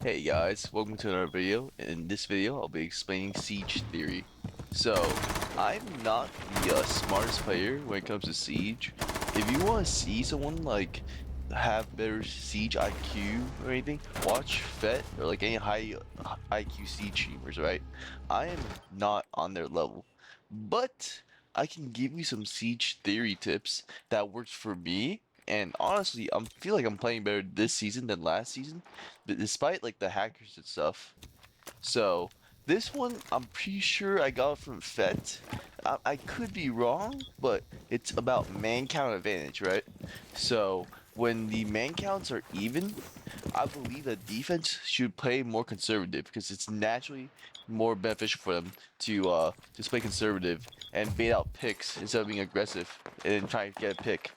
Hey guys, welcome to another video. In this video, I'll be explaining Siege theory. So, I'm not the smartest player when it comes to Siege. If you want to see someone like have better Siege IQ or anything, watch FET or like any high IQ Siege streamers, right? I am not on their level, but I can give you some Siege theory tips that works for me. And honestly, I feel like I'm playing better this season than last season despite like the hackers and stuff. So this one, I'm pretty sure I got it from FET. I could be wrong, but it's about man count advantage, right? So when the man counts are even, I believe that defense should play more conservative because it's naturally more beneficial for them to just play conservative and bait out picks instead of being aggressive and trying to get a pick.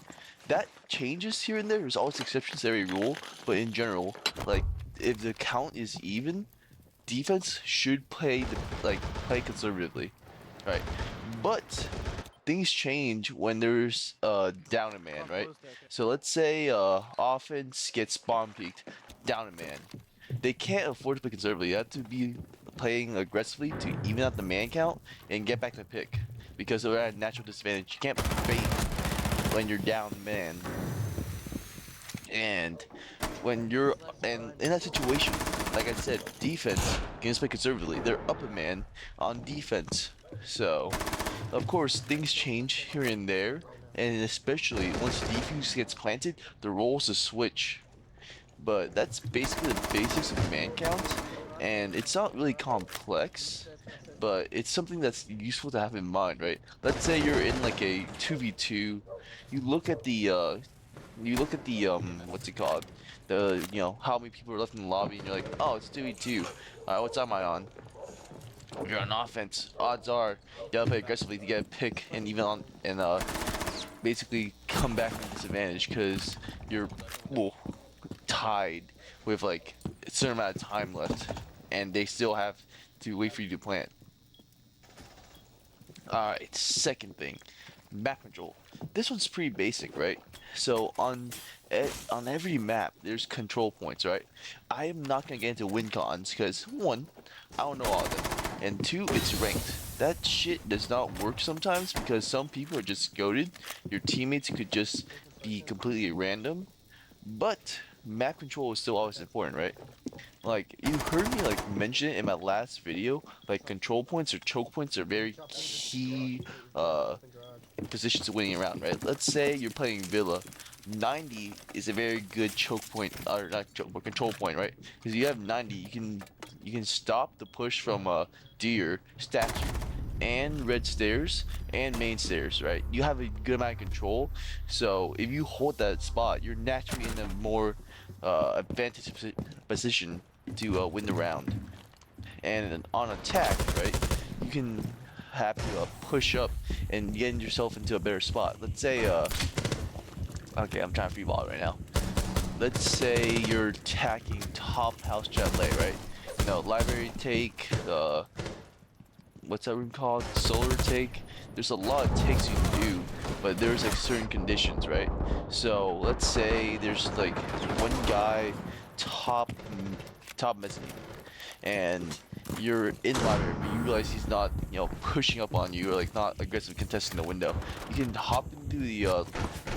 That changes here and there. There's always exceptions to every rule, but in general, like if the count is even, defense should play conservatively, right? But things change when there's down a man, right? So let's say offense gets spawn peaked, down a man. They can't afford to play conservatively. They have to be playing aggressively to even out the man count and get back the pick because they're at a natural disadvantage. You can't bait when you're down man. And when you're in that situation, like I said, defense can just play conservatively. They're up a man on defense. So, of course, things change here and there, and especially once defuse gets planted, the roles to switch. But that's basically the basics of man count, and it's not really complex, but it's something that's useful to have in mind, right? Let's say you're in like a 2v2, you look at the what's it called? How many people are left in the lobby and you're like, oh, it's 2v2. Alright, what time am I on? You're on offense. Odds are you gotta play aggressively to get a pick and even on and basically come back from disadvantage because you're well, tied with like a certain amount of time left and they still have to wait for you to plant. Alright, second thing, map control. This one's pretty basic, right? So on every map, there's control points, right? I am not gonna get into win cons because one, I don't know all of them, and two, it's ranked. That shit does not work sometimes because some people are just goated. Your teammates could just be completely random, but map control is still always important, right? Like you heard me like mention it in my last video, like control points or choke points are very key positions to winning a round, right? Let's say you're playing Villa. 90 is a very good choke point, or not choke, but control point, right? Because you have 90, you can stop the push from Deer, Statue, and Red Stairs, and Main Stairs, right? You have a good amount of control, so if you hold that spot, you're naturally in a more advantageous position to win the round. And on attack, right, you can have to push up and get yourself into a better spot. Let's say, okay, I'm trying to free ball right now. Let's say you're attacking top house chalet, right? Library take, what's that room called? Solar take. There's a lot of takes you can do, but there's like certain conditions, right? So let's say there's like one guy top mezzanine, and you're in library, but you realize he's not, pushing up on you or like not aggressive contesting the window. You can hop into the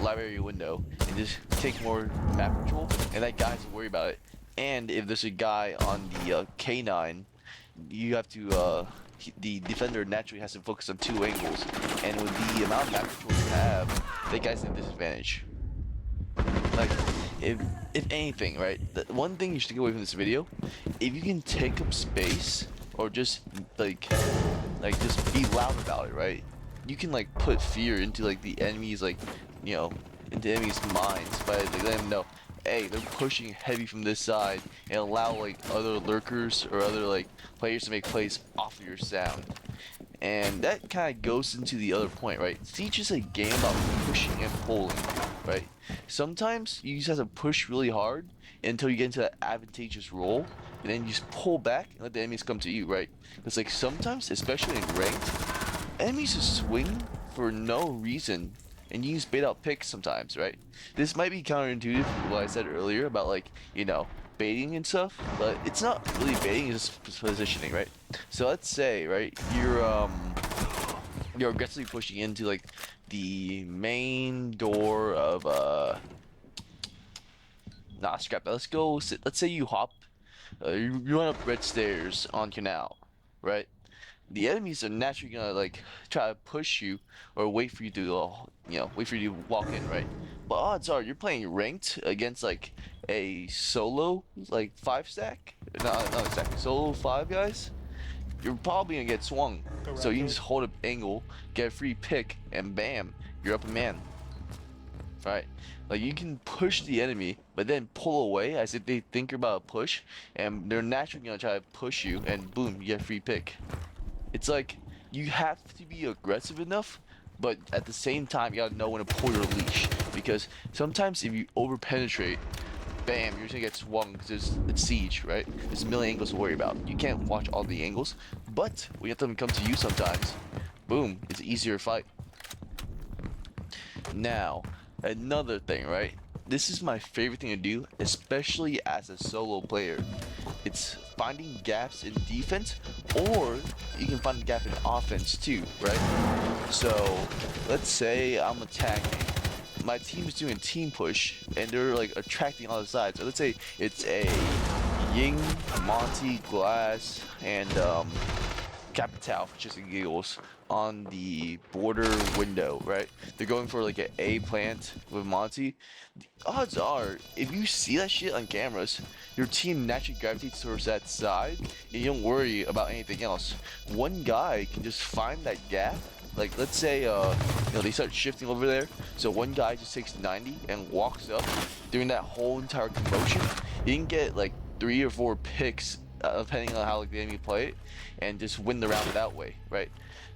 library window and just take more map control, and that guy has to worry about it. And if there's a guy on the K9, you have to the defender naturally has to focus on two angles, and with the amount of map control you have, that guy's at a disadvantage. Like, if anything, right? The one thing you should take away from this video, if you can take up space or just just be loud about it, right? You can like put fear into like the enemies into enemies' minds by like letting them know, hey, they're pushing heavy from this side, and allow like other lurkers or other like players to make plays off of your sound. And that kind of goes into the other point, right? Siege is a game about pushing and pulling, right? Sometimes you just have to push really hard until you get into that advantageous role, and then you just pull back and let the enemies come to you, right? Because like sometimes, especially in ranked, enemies just swing for no reason, and you just bait out picks sometimes, right? This might be counterintuitive to what I said earlier about like, baiting and stuff, but it's not really baiting, it's just positioning, right? So let's say, right, you're aggressively pushing into like the main door of nah, scrap that. Let's go. Let's say you hop, you run up red stairs on canal, right? The enemies are naturally gonna like try to push you or wait for you to, wait for you to walk in, right? But odds are you're playing ranked against like a solo like 5 stack, not a stack, solo 5 guys. You're probably gonna get swung. So you can just hold up angle, get a free pick, and bam, you're up a man. Right? Like you can push the enemy, but then pull away as if they think you're about to push, and they're naturally gonna try to push you, and boom, you get a free pick. It's like you have to be aggressive enough, but at the same time, you gotta know when to pull your leash, because sometimes if you over penetrate, bam, you're gonna get swung because it's siege, right? There's a million angles to worry about. You can't watch all the angles, but when you have them come to you sometimes, boom, it's easier to fight. Now, another thing, right? This is my favorite thing to do, especially as a solo player. It's finding gaps in defense, or you can find a gap in offense too, right? So, let's say I'm attacking. My team is doing a team push, and they're like attracting all the sides. So let's say it's a Ying, Monty, Glass, and Capital for just giggles on the border window, right? They're going for like an A plant with Monty. The odds are, if you see that shit on cameras, your team naturally gravitates towards that side, and you don't worry about anything else. One guy can just find that gap. Like let's say they start shifting over there, so one guy just takes 90 and walks up during that whole entire commotion. He can get like 3 or 4 picks depending on how like the enemy play it, and just win the round that way, right?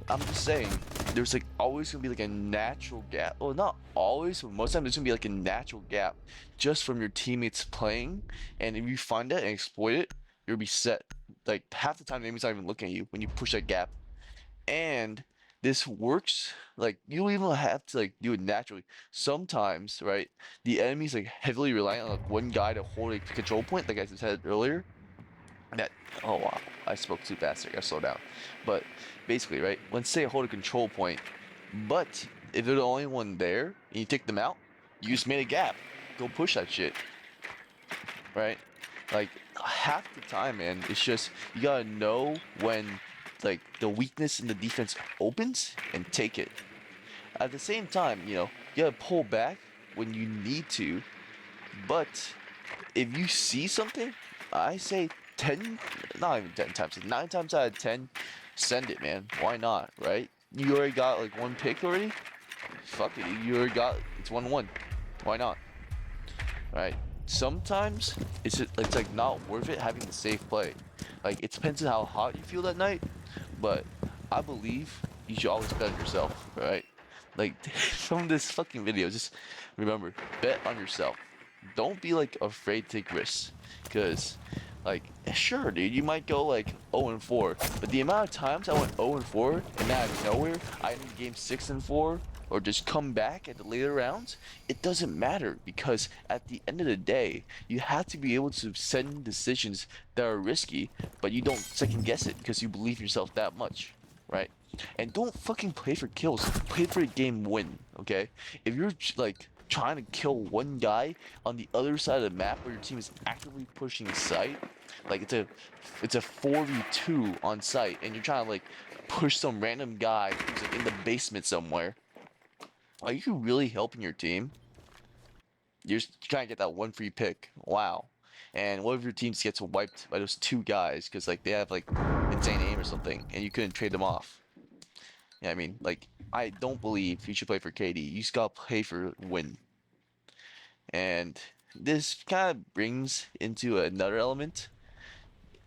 I'm just saying, there's like always gonna be like a natural gap. Well, not always, but most of the time there's gonna be like a natural gap just from your teammates playing, and if you find that and exploit it, you'll be set. Like half the time the enemy's not even looking at you when you push that gap. And this works, like you don't even have to like do it naturally. Sometimes, right, the enemy's like heavily reliant on like one guy to hold a control point, like I said earlier. That, oh wow, I spoke too fast. I gotta slow down. But basically, right, let's say I hold a control point, but if they're the only one there and you take them out, you just made a gap. Go push that shit, right? Like half the time, man, it's just you gotta know when like the weakness in the defense opens and take it. At the same time, you gotta pull back when you need to, but if you see something, I say 10, not even 10 times, 9 times out of 10, send it, man. Why not, right? You already got like one pick already? Fuck it, you already got, it's 1-1. Why not? Right? Sometimes it's like not worth it having the safe play. Like it depends on how hot you feel that night, but I believe you should always bet on yourself, right? Like from this fucking video, just remember, bet on yourself. Don't be like afraid to take risks, cause like sure, dude, you might go like 0-4, but the amount of times I went 0-4 and out of nowhere I ended game 6-4 or just come back at the later rounds, it doesn't matter because at the end of the day, you have to be able to send decisions that are risky, but you don't second guess it because you believe in yourself that much, right? And don't fucking play for kills, play for a game win, okay? If you're like trying to kill one guy on the other side of the map where your team is actively pushing site, like it's a 4v2 on site, and you're trying to like push some random guy who's like in the basement somewhere. Are you really helping your team? You're just trying to get that one free pick. Wow. And what if your team gets wiped by those 2 guys because like they have like insane aim or something, and you couldn't trade them off? Yeah, I mean, like I don't believe you should play for KD. You just gotta play for win. And this kind of brings into another element.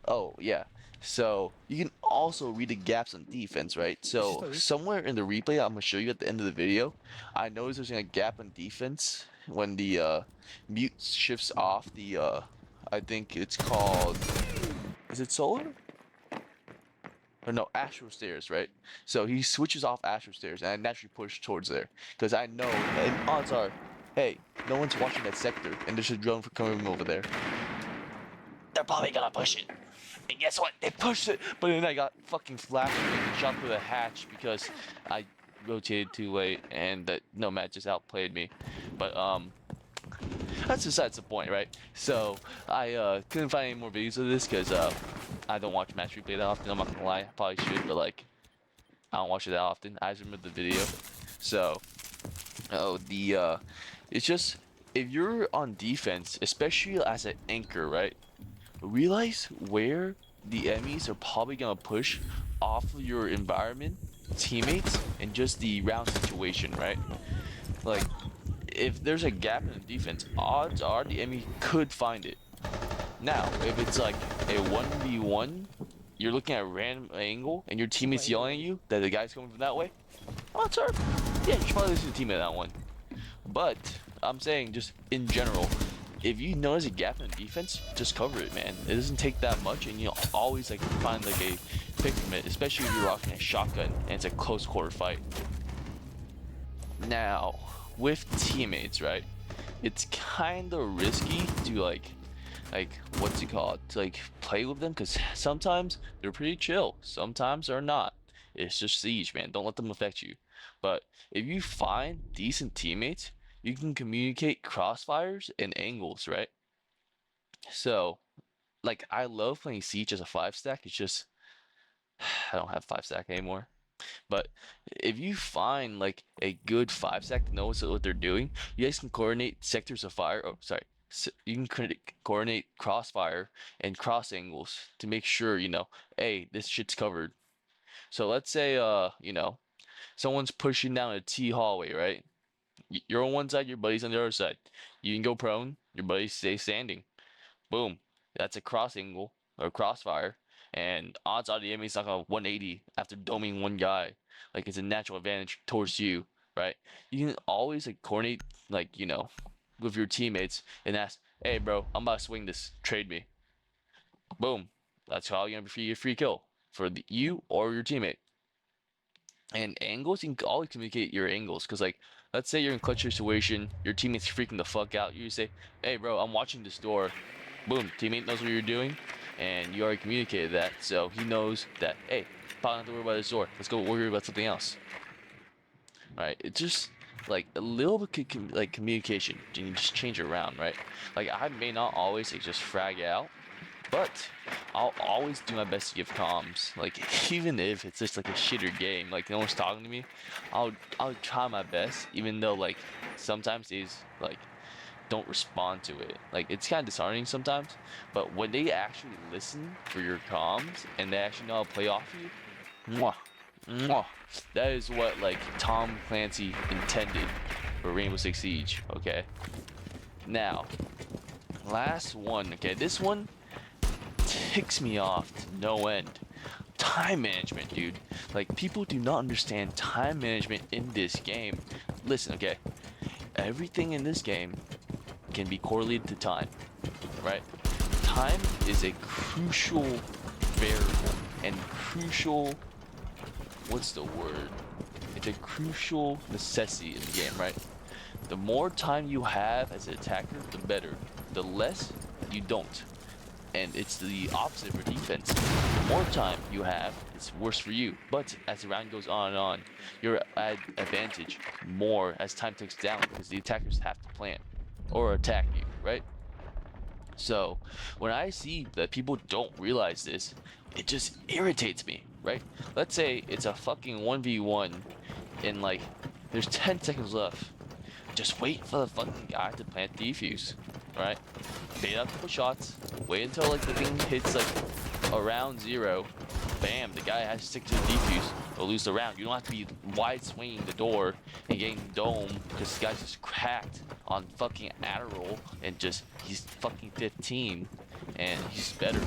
Oh, yeah. So you can also read the gaps on defense, right? So somewhere in the replay I'm gonna show you at the end of the video, I noticed there's a gap on defense when the mute shifts off the I think it's called, is it solar? Or no, Astro Stairs, right? So he switches off Astro Stairs, and I naturally push towards there because I know, and odds are, hey, no one's watching that sector, and there's a drone coming over there. they're probably gonna push it. And guess what? They pushed it, but then I got fucking flashed and shot through the hatch because I rotated too late and that Nomad just outplayed me. But that's besides the point, right? So I couldn't find any more videos of this because I don't watch match replay that often. I'm not gonna lie, I probably should, but like I don't watch it that often. I just remember the video. So it's just if you're on defense, especially as an anchor, right? Realize where the enemies are probably gonna push off of your environment, teammates, and just the round situation, right? Like, if there's a gap in the defense, odds are the enemy could find it. Now, if it's like a 1v1, you're looking at a random angle, and your teammate's yelling at you that the guy's coming from that way, odds are, yeah, you should probably listen to the teammate that one. But I'm saying, just in general, if you notice a gap in the defense, just cover it, man. It doesn't take that much, and you'll always like find like a pick from it, especially if you're rocking a shotgun and it's a close quarter fight. Now, with teammates, right? It's kind of risky to like what's it called? To like play with them, because sometimes they're pretty chill, sometimes they're not. It's just Siege, man. Don't let them affect you. But if you find decent teammates, you can communicate crossfires and angles, right? So, like, I love playing Siege as a 5-stack. It's just, I don't have 5-stack anymore. But if you find, like, a good 5-stack that knows what they're doing, you guys can coordinate sectors of fire. Oh, sorry. You can coordinate crossfire and cross angles to make sure, you know, hey, this shit's covered. So let's say, you know, someone's pushing down a T hallway, right? You're on one side, your buddy's on the other side. You can go prone, your buddy stays standing. Boom. That's a cross angle or crossfire. And odds are the enemy's not gonna 180 after doming one guy. Like it's a natural advantage towards you, right? You can always like coordinate, like, you know, with your teammates and ask, hey bro, I'm about to swing this, trade me. Boom. That's how you're gonna be free kill for you or your teammate. And angles, you can always communicate your angles, because like let's say you're in clutch situation, your teammate's freaking the fuck out, you say, hey bro, I'm watching this door. Boom, teammate knows what you're doing, and you already communicated that, so he knows that, hey, probably not to worry about this door, let's go worry about something else. Right? It's just like a little bit like communication, and you just change it around, right? Like I may not always like just frag out, but I'll always do my best to give comms. Like even if it's just like a shitter game, like no one's talking to me, I'll try my best, even though like sometimes they like don't respond to it. Like it's kind of disheartening sometimes, but when they actually listen for your comms and they actually know how to play off you, mwah, mwah, that is what like Tom Clancy intended for Rainbow Six Siege. Okay, now last one. Okay, this one ticks me off to no end. Time management, dude. Like people do not understand time management in this game. Listen, okay, everything in this game can be correlated to time, right? Time is a crucial variable and crucial, what's the word? It's a crucial necessity in the game, right? The more time you have as an attacker, the better. The less, you don't. And it's the opposite for defense. The more time you have, it's worse for you. But as the round goes on and on, you're at advantage more as time ticks down, because the attackers have to plan or attack you, right? So when I see that people don't realize this, it just irritates me, right? Let's say it's a fucking 1v1 and like there's 10 seconds left. Just wait for the fucking guy to plant the defuse, right? Bait out a couple shots, wait until like the thing hits like around 0. Bam, the guy has to stick to the defuse or lose the round. You don't have to be wide swinging the door and getting domed because the guy's just cracked on fucking Adderall and just he's fucking 15 and he's better,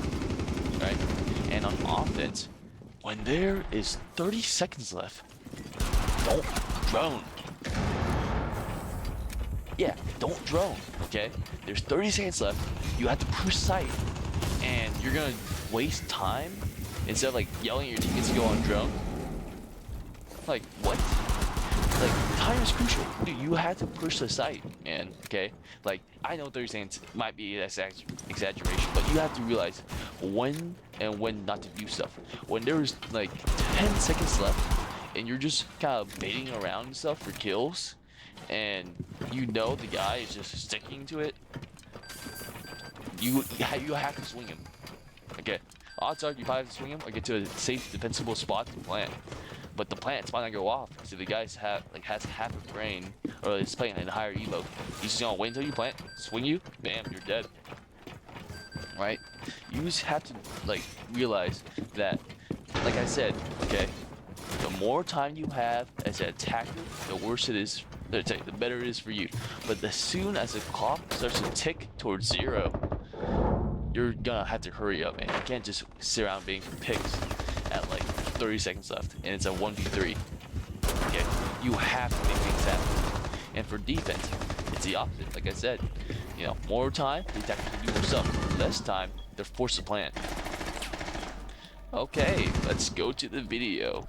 right? And on offense, when there is 30 seconds left, don't drone. Yeah, don't drone, okay? There's 30 seconds left, you have to push sight, and you're gonna waste time instead of like yelling at your teammates to go on drone. Like, what? like time is crucial. Dude, you have to push the site, man. Okay, like I know 30 seconds might be an exaggeration, but you have to realize when and when not to do stuff. When there's like 10 seconds left, and you're just kind of baiting around and stuff for kills, and you know the guy is just sticking to it, you have to swing him. Okay, odds are you probably have to swing him or get to a safe defensible spot to plant. But the plant's might not go off. So the guy's has half a brain or is playing in higher elo. He's just gonna wait until you plant, swing you, bam, you're dead. Right? You just have to like realize that, like I said, okay, the more time you have as an attacker, the worse it is. The better it is for you. But as soon as the clock starts to tick towards 0, you're gonna have to hurry up, man. You can't just sit around waiting for picks at like 30 seconds left, and it's a 1v3. Okay, you have to make things happen. And for defense, it's the opposite. Like I said, you know, more time, the attacker can do more stuff. Less time, they're forced to plan. Okay, let's go to the video.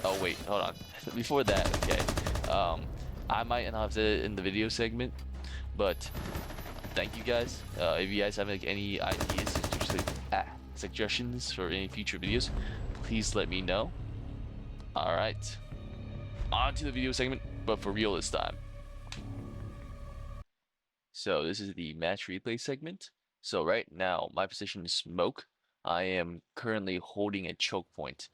Oh wait, hold on. Before that, okay, I might not have said it in the video segment, but thank you guys. If you guys have like any ideas, suggestions for any future videos, please let me know. All right, on to the video segment, but for real this time. So this is the match replay segment. So right now, my position is smoke. I am currently holding a choke point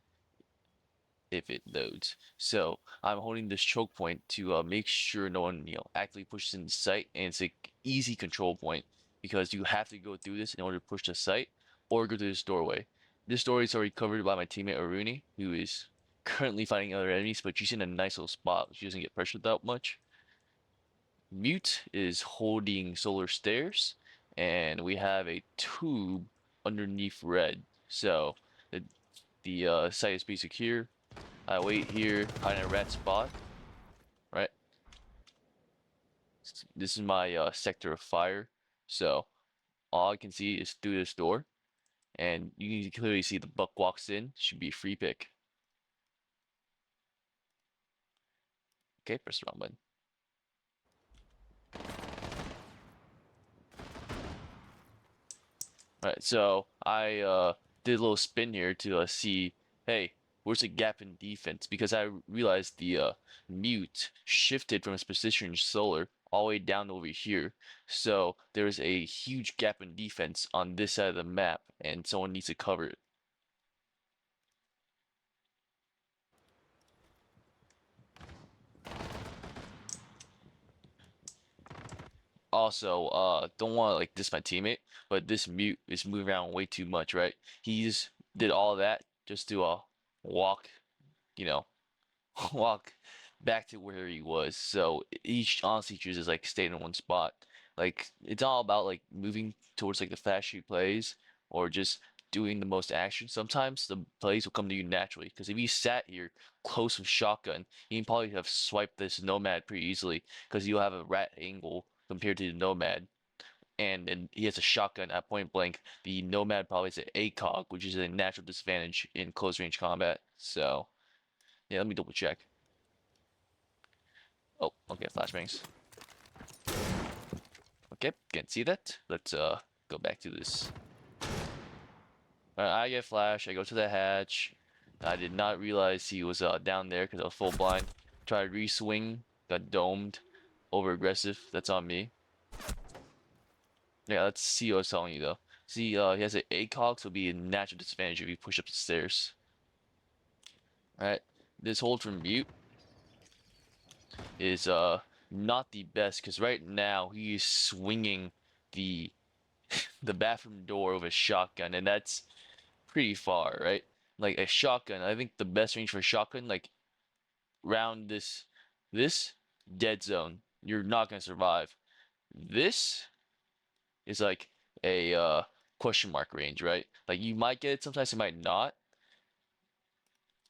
if it loads. So I'm holding this choke point to make sure no one actively pushes in sight, and it's an easy control point because you have to go through this in order to push the site or go through this doorway. This doorway is already covered by my teammate Aruni, who is currently fighting other enemies, but she's in a nice little spot. She doesn't get pressured that much. Mute is holding solar stairs, and we have a tube underneath red. So the site is pretty secure. I wait here, hide in a rat spot, right? This is my sector of fire, so all I can see is through this door, and you can clearly see the buck walks in. Should be a free pick. Okay, press the wrong button. Alright, so I did a little spin here to see, hey, where's the gap in defense? Because I realized the mute shifted from its position in solar all the way down over here. So there's a huge gap in defense on this side of the map, and someone needs to cover it. Also, don't want to like diss my teammate, but this mute is moving around way too much, right? He just did all that just to walk, you know, walk back to where he was. So each honestly chooses like staying in one spot. Like it's all about like moving towards like the flashy plays or just doing the most action. Sometimes the plays will come to you naturally because if you sat here close with shotgun, you can probably have swiped this nomad pretty easily because you'll have a rat angle compared to the nomad. And he has a shotgun at point blank. The nomad probably has an ACOG, which is a natural disadvantage in close range combat. So yeah, let me double check. Oh, okay, flashbangs. Okay, can't see that. Let's go back to this. I get flash. I go to the hatch. I did not realize he was down there because I was full blind. Tried re-swing, got domed, over aggressive. That's on me. Yeah, let's see what I was telling you though. See, he has an ACOG, so it'll be a natural disadvantage if you push up the stairs. Alright, this hold from mute is not the best because right now he is swinging the bathroom door with a shotgun, and that's pretty far, right? Like a shotgun, I think the best range for a shotgun, like round this dead zone, you're not gonna survive. This is like a question mark range, right? Like you might get it sometimes, you might not.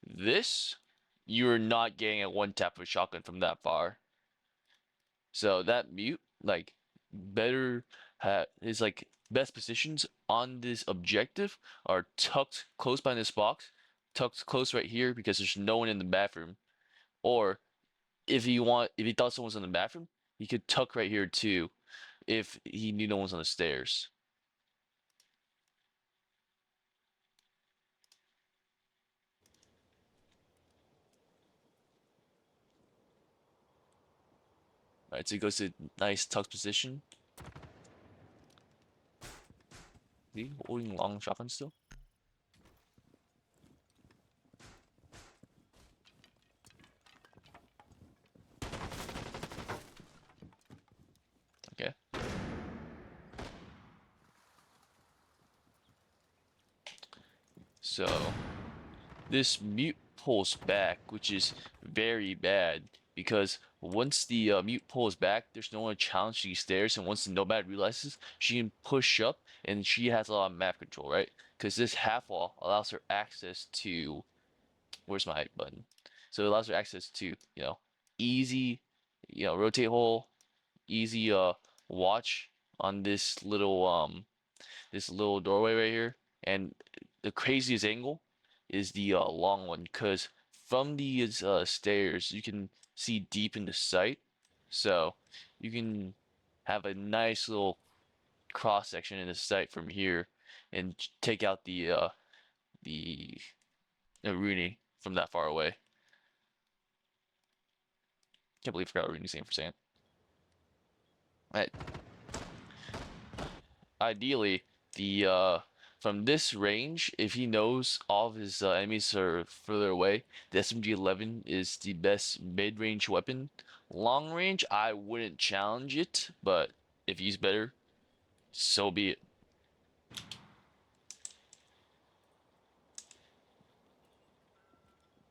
This, you're not getting a one tap of a shotgun from that far. So that mute, like, better is like best positions on this objective are tucked close by this box, tucked close right here because there's no one in the bathroom. Or if he thought someone was in the bathroom, he could tuck right here too, if he knew no one's on the stairs. Right, so he goes to nice tuck position. Is he holding long shotgun still? Okay. So this mute pulls back, which is very bad because once the mute pulls back, there's no one to challenge these stairs, and once the nomad realizes, she can push up, and she has a lot of map control, right? Because this half wall allows her access to where's my button? So it allows her access to easy, rotate hole, easy watch on this little doorway right here. And the craziest angle is the long one, because from these stairs you can see deep into sight, so you can have a nice little cross section in the sight from here and take out the Rooney from that far away. Can't believe I forgot what Rooney's name for saying. Right. Ideally, the from this range, if he knows all of his enemies are further away, the SMG-11 is the best mid-range weapon. Long range, I wouldn't challenge it, but if he's better, so be it.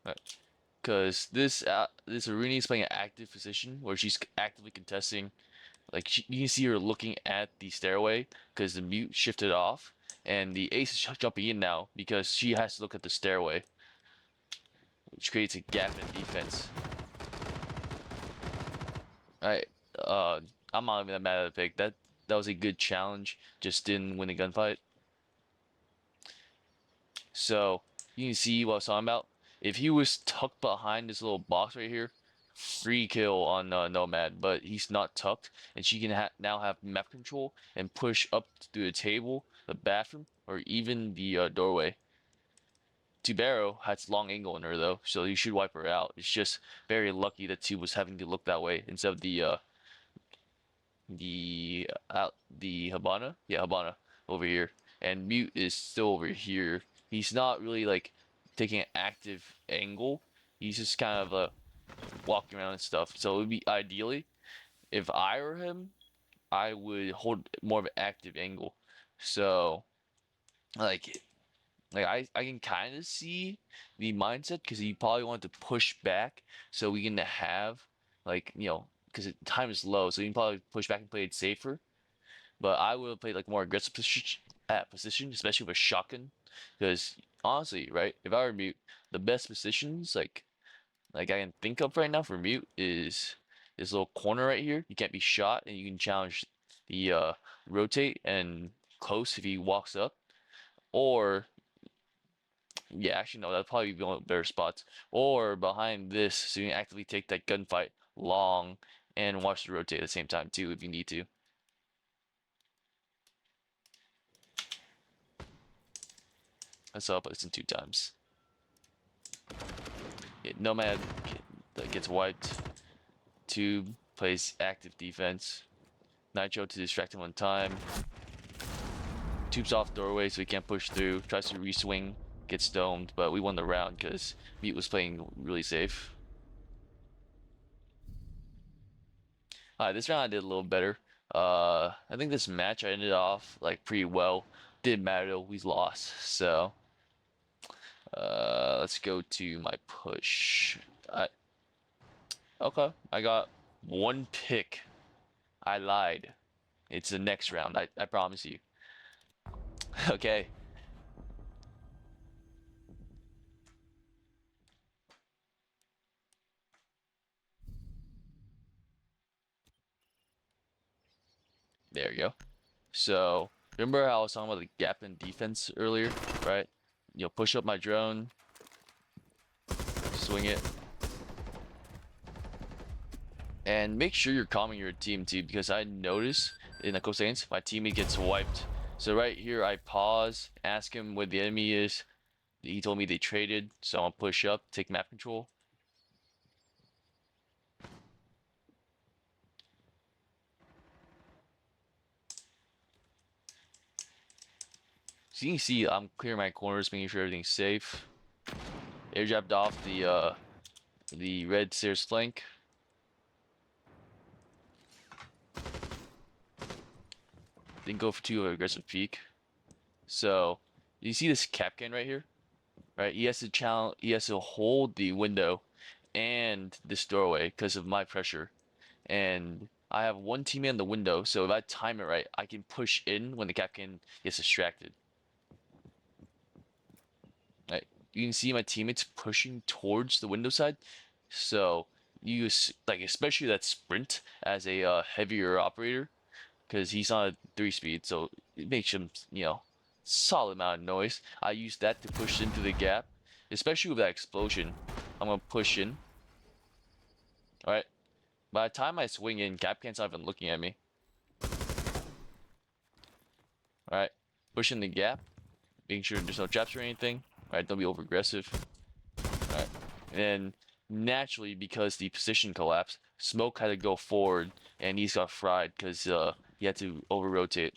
Right. Because this Aruni is playing an active position where she's actively contesting. Like you can see her looking at the stairway because the mute shifted off, and the ace is jumping in now because she has to look at the stairway, which creates a gap in defense. Alright, I'm not even that mad at the pick. That was a good challenge. Just didn't win the gunfight. So you can see what I was talking about. If he was tucked behind this little box right here, free kill on Nomad, but he's not tucked, and she can now have map control and push up through the table, the bathroom, or even the doorway. Tubero has long angle in her though, so you should wipe her out. It's just very lucky that Tube was having to look that way instead of the Habana, yeah, Habana over here, and Mute is still over here. He's not really like taking an active angle. He's just kind of walking around and stuff. So it would be ideally, if I were him, I would hold more of an active angle. So like I can kind of see the mindset because he probably wanted to push back so we can have because time is low, so you can probably push back and play it safer. But I would have played like more aggressive position, especially with shotgun, because honestly, right, if I were Mute, the best positions like I can think of right now for Mute is this little corner right here. You can't be shot, and you can challenge the rotate and close if he walks up, or yeah, actually no, that'd probably be one of the better spots, or behind this, so you can actively take that gunfight long and watch the rotate at the same time too if you need to. I saw it, but it's in 2 times. Yeah, Nomad that gets wiped. Tube plays active defense. Nitro to distract him on time. Tube's off doorway, so he can't push through. Tries to reswing, gets domed, but we won the round because Mute was playing really safe. This round I did a little better. I think this match I ended off like pretty well. Didn't matter though, we lost. So, let's go to my push. Okay, I got one pick. I lied. It's the next round, I promise you. Okay. There you go. So, remember how I was talking about the gap in defense earlier, right? Push up my drone, swing it. And make sure you're calming your team too, because I notice in a couple seconds my teammate gets wiped. So right here I pause, ask him what the enemy is. He told me they traded, so I'm gonna push up, take map control. So you can see I'm clearing my corners, making sure everything's safe. Airdropped off the red stairs flank. Didn't go for too aggressive peek. So you see this Capcan right here, right? He has to challenge. He has to hold the window and this doorway because of my pressure. And I have one teammate in the window, so if I time it right, I can push in when the Capcan gets distracted. Right? You can see my teammates pushing towards the window side. So you use like especially that sprint as a heavier operator because he's on a 3 speed, so it makes him solid amount of noise. I use that to push into the gap, especially with that explosion. I'm gonna push in. All right. By the time I swing in, Capcan's not even looking at me. All right. Push in the gap, making sure there's no traps or anything. All right. Don't be over aggressive. All right. And naturally, because the position collapsed, Smoke had to go forward, and he's got fried because he had to over rotate.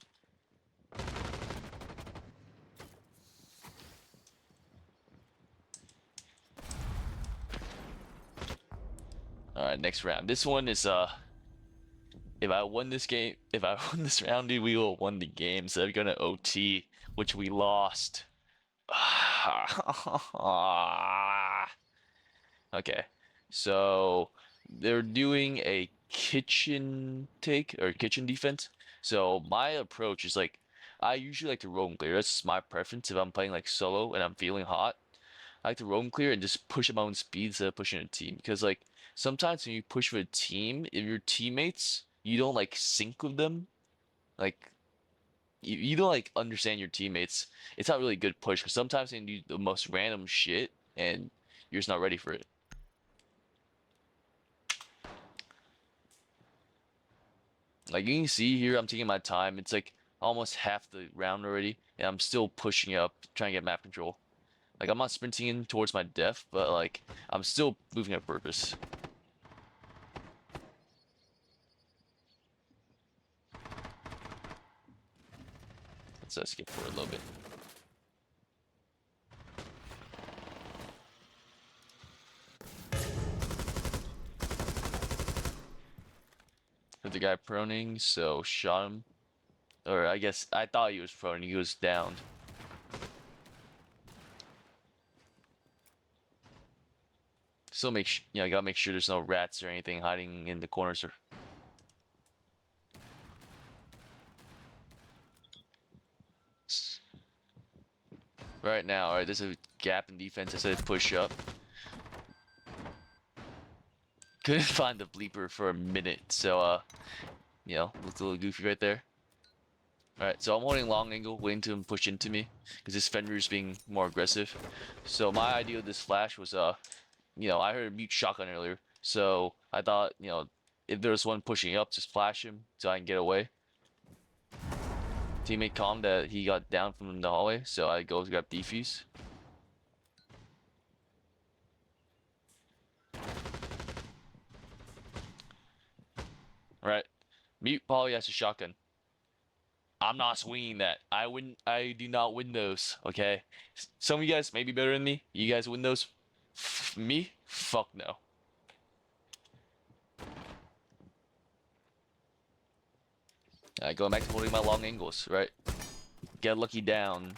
All right, next round. This one is if I won this game, if I won this round, dude, we will have won the game. So they're gonna OT, which we lost. Okay, so they're doing a kitchen take or kitchen defense. So my approach is like, I usually like to roam clear. That's my preference if I'm playing like solo and I'm feeling hot. I like to roam clear and just push at my own speed instead of pushing a team. Because like sometimes when you push with a team, if your teammates you don't like sync with them, like you don't like understand your teammates, it's not really a good push. Because sometimes they do the most random shit and you're just not ready for it. Like you can see here, I'm taking my time. It's like almost half the round already, and I'm still pushing up, trying to get map control. Like I'm not sprinting in towards my death, but like I'm still moving at purpose. Let's skip forward a little bit. Hit the guy proning, so shot him. Or I guess I thought he was proning. He was downed. Still gotta make sure there's no rats or anything hiding in the corners or. Right now, alright, there's a gap in defense. I said push up. Couldn't find the bleeper for a minute, so looked a little goofy right there. Alright, so I'm holding long angle, waiting to him push into me, because this Fenrir's being more aggressive. So my idea with this flash was, I heard a mute shotgun earlier, so I thought, if there was one pushing up, just flash him so I can get away. Teammate calmed that he got down from the hallway, so I go to grab defuse. Alright, mute probably has a shotgun. I'm not swinging that. I do not win those, okay? Some of you guys may be better than me. You guys win those. Me? Fuck no. Going back to holding my long angles, right? Get lucky down.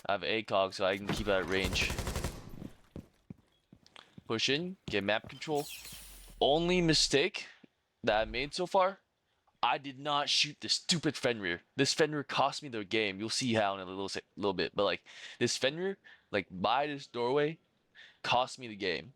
I have ACOG so I can keep out of range. Push in, get map control. Only mistake that I made so far, I did not shoot this stupid Fenrir. This Fenrir cost me the game. You'll see how in a little bit. But like this Fenrir, like by this doorway, cost me the game.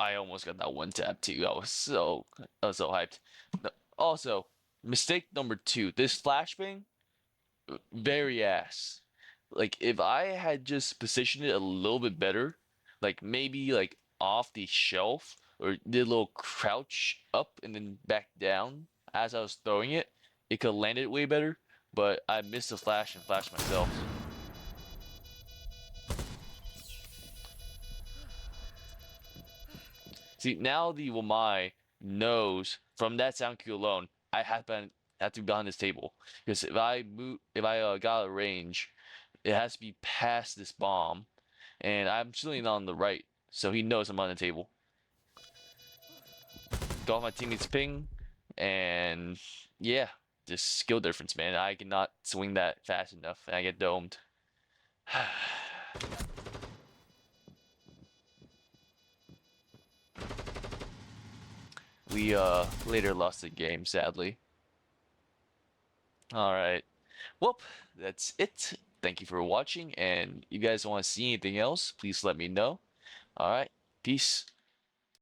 I almost got that one tap too. I was so hyped. Also, mistake number two. This flashbang, very ass. Like if I had just positioned it a little bit better, like maybe like off the shelf or did a little crouch up and then back down as I was throwing it, it could have landed way better. But I missed the flash and flashed myself. See, now the Wamai knows from that sound cue alone, have to be behind this table because if I got a range, it has to be past this bomb, and I'm chilling on the right, so he knows I'm on the table. Got my teammates ping, and yeah, just skill difference, man. I cannot swing that fast enough, and I get domed. We later lost the game, sadly. All right. Well, that's it. Thank you for watching, and you guys want to see anything else, please let me know. All right. Peace.